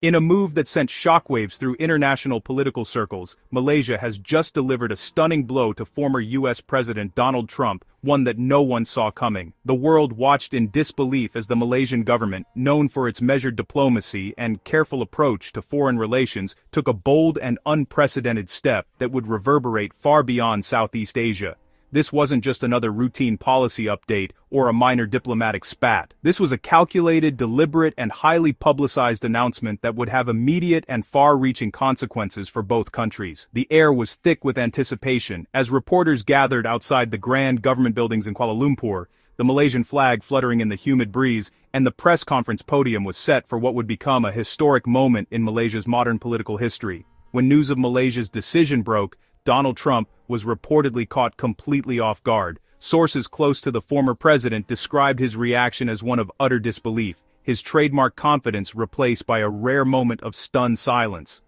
In a move that sent shockwaves through international political circles, Malaysia has just delivered a stunning blow to former U.S. President Donald Trump, one that no one saw coming. The world watched in disbelief as the Malaysian government, known for its measured diplomacy and careful approach to foreign relations, took a bold and unprecedented step that would reverberate far beyond Southeast Asia. This wasn't just another routine policy update or a minor diplomatic spat. This was a calculated, deliberate, and highly publicized announcement that would have immediate and far-reaching consequences for both countries. The air was thick with anticipation as reporters gathered outside the grand government buildings in Kuala Lumpur, the Malaysian flag fluttering in the humid breeze, and the press conference podium was set for what would become a historic moment in Malaysia's modern political history. When news of Malaysia's decision broke, Donald Trump was reportedly caught completely off guard. Sources close to the former president described his reaction as one of utter disbelief, his trademark confidence replaced by a rare moment of stunned silence.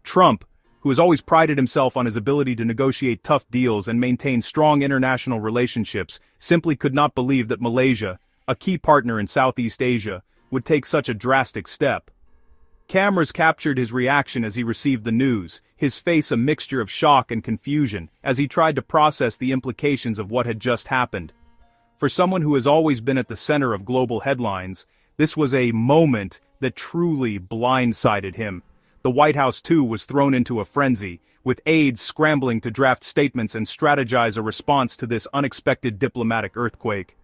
Trump, who has always prided himself on his ability to negotiate tough deals and maintain strong international relationships, simply could not believe that Malaysia, a key partner in Southeast Asia, would take such a drastic step. Cameras captured his reaction as he received the news, his face a mixture of shock and confusion, as he tried to process the implications of what had just happened. For someone who has always been at the center of global headlines, this was a moment that truly blindsided him. The White House, too, was thrown into a frenzy, with aides scrambling to draft statements and strategize a response to this unexpected diplomatic earthquake.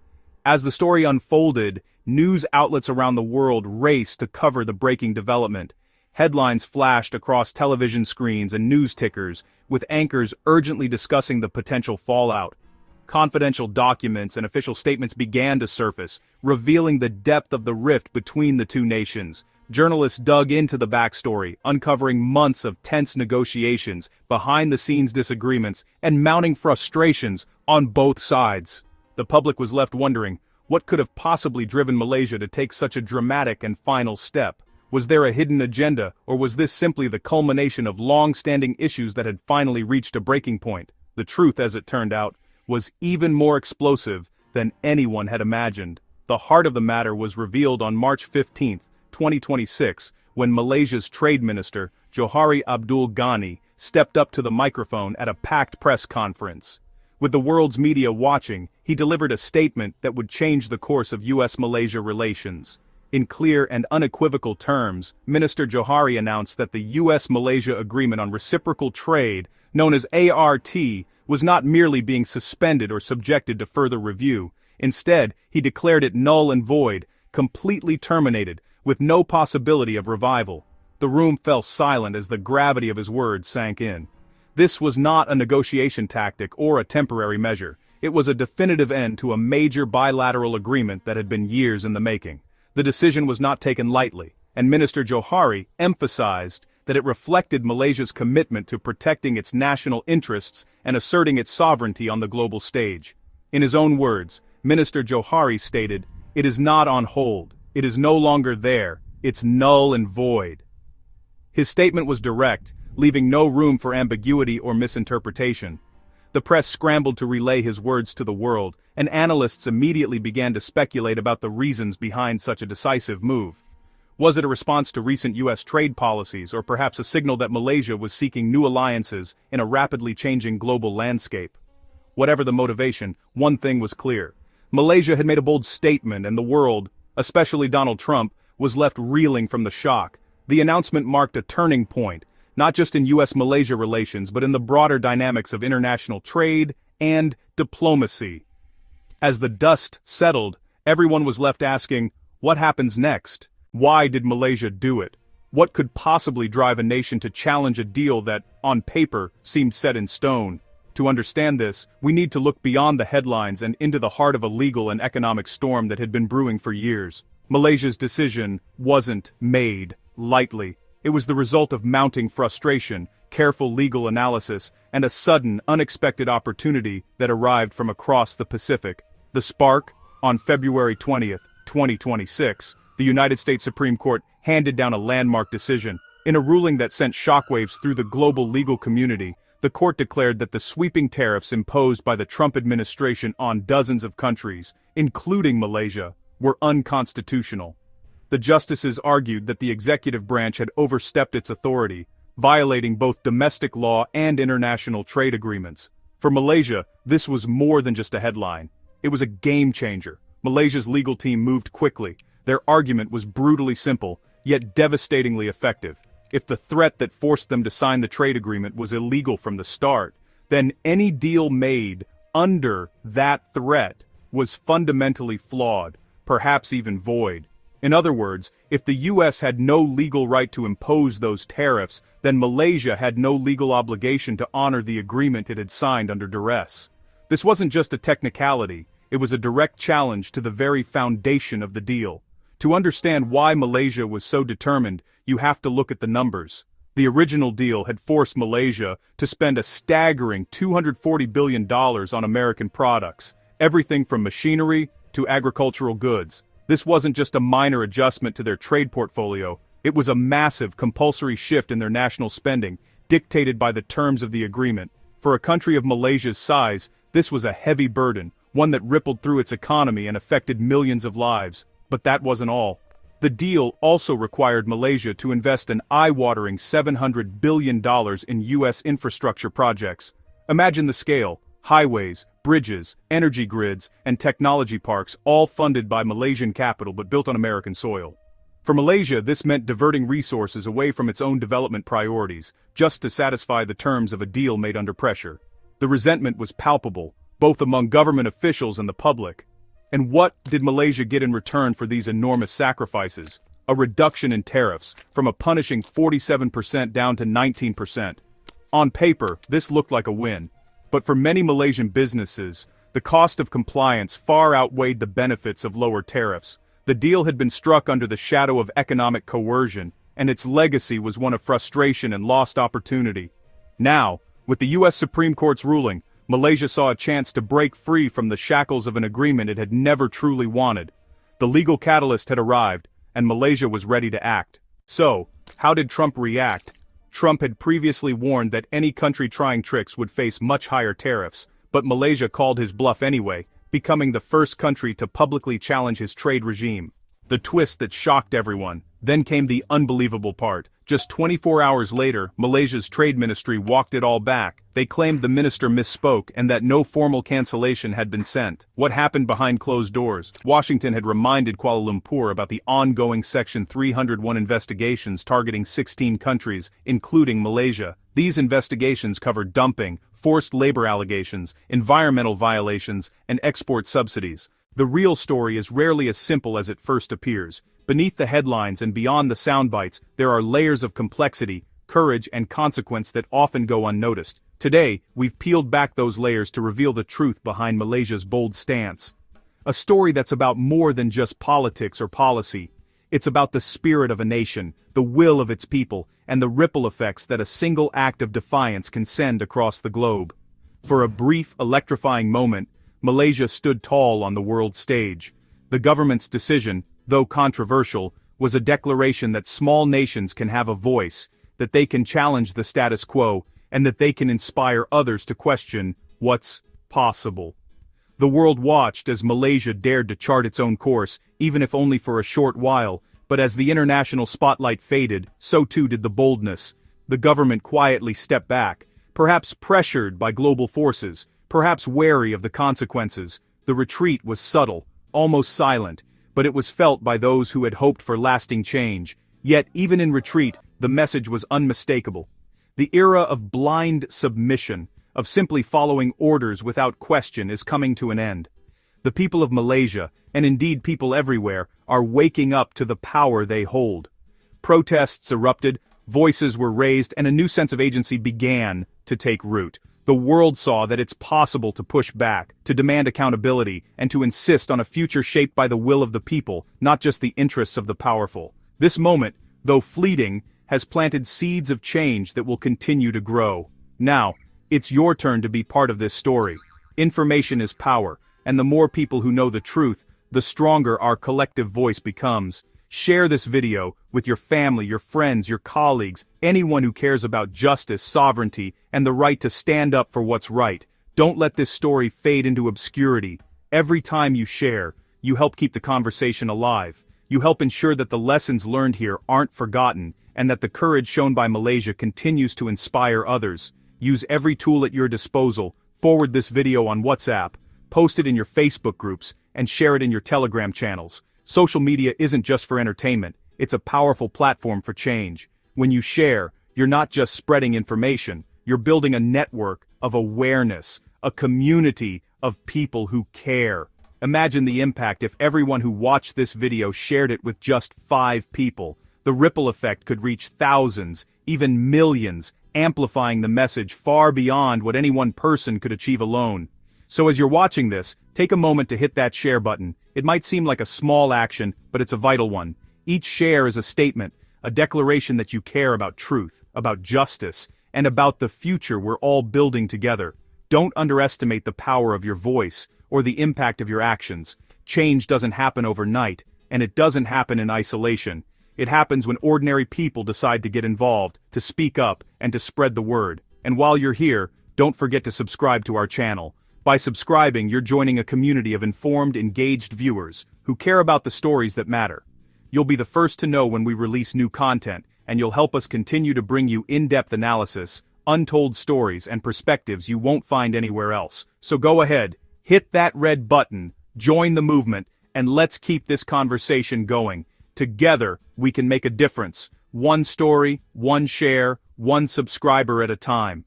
As the story unfolded, news outlets around the world raced to cover the breaking development. Headlines flashed across television screens and news tickers, with anchors urgently discussing the potential fallout. Confidential documents and official statements began to surface, revealing the depth of the rift between the two nations. Journalists dug into the backstory, uncovering months of tense negotiations, behind-the-scenes disagreements, and mounting frustrations on both sides. The public was left wondering, what could have possibly driven Malaysia to take such a dramatic and final step? Was there a hidden agenda, or was this simply the culmination of long-standing issues that had finally reached a breaking point? The truth, as it turned out, was even more explosive than anyone had imagined. The heart of the matter was revealed on March 15, 2026, when Malaysia's Trade Minister, Johari Abdul Ghani, stepped up to the microphone at a packed press conference. With the world's media watching, he delivered a statement that would change the course of U.S.-Malaysia relations. In clear and unequivocal terms, Minister Johari announced that the U.S.-Malaysia Agreement on Reciprocal Trade, known as ART, was not merely being suspended or subjected to further review. Instead, he declared it null and void, completely terminated, with no possibility of revival. The room fell silent as the gravity of his words sank in. This was not a negotiation tactic or a temporary measure. It was a definitive end to a major bilateral agreement that had been years in the making. The decision was not taken lightly, and Minister Johari emphasized that it reflected Malaysia's commitment to protecting its national interests and asserting its sovereignty on the global stage. In his own words, Minister Johari stated, "It is not on hold. It is no longer there. It's null and void." His statement was direct, leaving no room for ambiguity or misinterpretation. The press scrambled to relay his words to the world, and analysts immediately began to speculate about the reasons behind such a decisive move. Was it a response to recent U.S. trade policies, or perhaps a signal that Malaysia was seeking new alliances in a rapidly changing global landscape? Whatever the motivation, one thing was clear. Malaysia had made a bold statement, and the world, especially Donald Trump, was left reeling from the shock. The announcement marked a turning point, not just in U.S.-Malaysia relations, but in the broader dynamics of international trade and diplomacy. As the dust settled, everyone was left asking, what happens next? Why did Malaysia do it? What could possibly drive a nation to challenge a deal that, on paper, seemed set in stone? To understand this, we need to look beyond the headlines and into the heart of a legal and economic storm that had been brewing for years. Malaysia's decision wasn't made lightly. It was the result of mounting frustration, careful legal analysis, and a sudden, unexpected opportunity that arrived from across the Pacific. The spark, on February 20th, 2026, the United States Supreme Court handed down a landmark decision. In a ruling that sent shockwaves through the global legal community, the court declared that the sweeping tariffs imposed by the Trump administration on dozens of countries, including Malaysia, were unconstitutional. the justices argued that the executive branch had overstepped its authority, violating both domestic law and international trade agreements. For Malaysia, this was more than just a headline. It was a game changer. Malaysia's legal team moved quickly. Their argument was brutally simple, yet devastatingly effective. If the threat that forced them to sign the trade agreement was illegal from the start, then any deal made under that threat was fundamentally flawed, perhaps even void. In other words, if the U.S. had no legal right to impose those tariffs, then Malaysia had no legal obligation to honor the agreement it had signed under duress. This wasn't just a technicality, it was a direct challenge to the very foundation of the deal. To understand why Malaysia was so determined, you have to look at the numbers. The original deal had forced Malaysia to spend a staggering $240 billion on American products, everything from machinery to agricultural goods. This wasn't just a minor adjustment to their trade portfolio, it was a massive compulsory shift in their national spending, dictated by the terms of the agreement. For a country of Malaysia's size, this was a heavy burden, one that rippled through its economy and affected millions of lives. But that wasn't all. The deal also required Malaysia to invest an eye-watering $700 billion in U.S. infrastructure projects. Imagine the scale: highways, bridges, energy grids, and technology parks, all funded by Malaysian capital but built on American soil. For Malaysia, this meant diverting resources away from its own development priorities, just to satisfy the terms of a deal made under pressure. The resentment was palpable, both among government officials and the public. And what did Malaysia get in return for these enormous sacrifices? A reduction in tariffs, from a punishing 47% down to 19%. On paper, this looked like a win. But for many Malaysian businesses, the cost of compliance far outweighed the benefits of lower tariffs. The deal had been struck under the shadow of economic coercion, and its legacy was one of frustration and lost opportunity. Now, with the U.S. Supreme Court's ruling, Malaysia saw a chance to break free from the shackles of an agreement it had never truly wanted. The legal catalyst had arrived, and Malaysia was ready to act. So, how did Trump react? Trump had previously warned that any country trying tricks would face much higher tariffs, but Malaysia called his bluff anyway, becoming the first country to publicly challenge his trade regime. The twist that shocked everyone. Then came the unbelievable part. Just 24 hours later, Malaysia's trade ministry walked it all back. They claimed the minister misspoke and that no formal cancellation had been sent. What happened behind closed doors? Washington had reminded Kuala Lumpur about the ongoing Section 301 investigations targeting 16 countries, including Malaysia. These investigations covered dumping, forced labor allegations, environmental violations, and export subsidies. The real story is rarely as simple as it first appears. Beneath the headlines and beyond the sound bites, there are layers of complexity, courage, and consequence that often go unnoticed. Today, we've peeled back those layers to reveal the truth behind Malaysia's bold stance. A story that's about more than just politics or policy. It's about the spirit of a nation, the will of its people, and the ripple effects that a single act of defiance can send across the globe. For a brief, electrifying moment, Malaysia stood tall on the world stage. The government's decision, though controversial, was a declaration that small nations can have a voice, that they can challenge the status quo, and that they can inspire others to question what's possible. The world watched as Malaysia dared to chart its own course, even if only for a short while, but as the international spotlight faded, so too did the boldness. The government quietly stepped back, perhaps pressured by global forces, perhaps wary of the consequences. The retreat was subtle, almost silent, but it was felt by those who had hoped for lasting change. Yet, even in retreat, the message was unmistakable. The era of blind submission, of simply following orders without question, is coming to an end. The people of Malaysia, and indeed people everywhere, are waking up to the power they hold. Protests erupted, voices were raised, and a new sense of agency began to take root. The world saw that it's possible to push back, to demand accountability, and to insist on a future shaped by the will of the people, not just the interests of the powerful. This moment, though fleeting, has planted seeds of change that will continue to grow. Now, it's your turn to be part of this story. Information is power, and the more people who know the truth, the stronger our collective voice becomes. Share this video with your family, your friends, your colleagues, anyone who cares about justice, sovereignty, and the right to stand up for what's right. Don't let this story fade into obscurity. Every time you share, you help keep the conversation alive. You help ensure that the lessons learned here aren't forgotten, and that the courage shown by Malaysia continues to inspire others. Use every tool at your disposal, forward this video on WhatsApp, post it in your Facebook groups, and share it in your Telegram channels. Social media isn't just for entertainment, it's a powerful platform for change. When you share, you're not just spreading information, you're building a network of awareness, a community of people who care. Imagine the impact if everyone who watched this video shared it with just 5 people. The ripple effect could reach thousands, even millions, amplifying the message far beyond what any one person could achieve alone. So as you're watching this, take a moment to hit that share button. It might seem like a small action, but it's a vital one. Each share is a statement, a declaration that you care about truth, about justice, and about the future we're all building together. Don't underestimate the power of your voice, or the impact of your actions. Change doesn't happen overnight, and it doesn't happen in isolation. It happens when ordinary people decide to get involved, to speak up, and to spread the word. And while you're here, don't forget to subscribe to our channel. By subscribing, you're joining a community of informed, engaged viewers who care about the stories that matter. You'll be the first to know when we release new content, and you'll help us continue to bring you in-depth analysis, untold stories, and perspectives you won't find anywhere else. So go ahead, hit that red button, join the movement, and let's keep this conversation going. Together, we can make a difference. One story, one share, one subscriber at a time.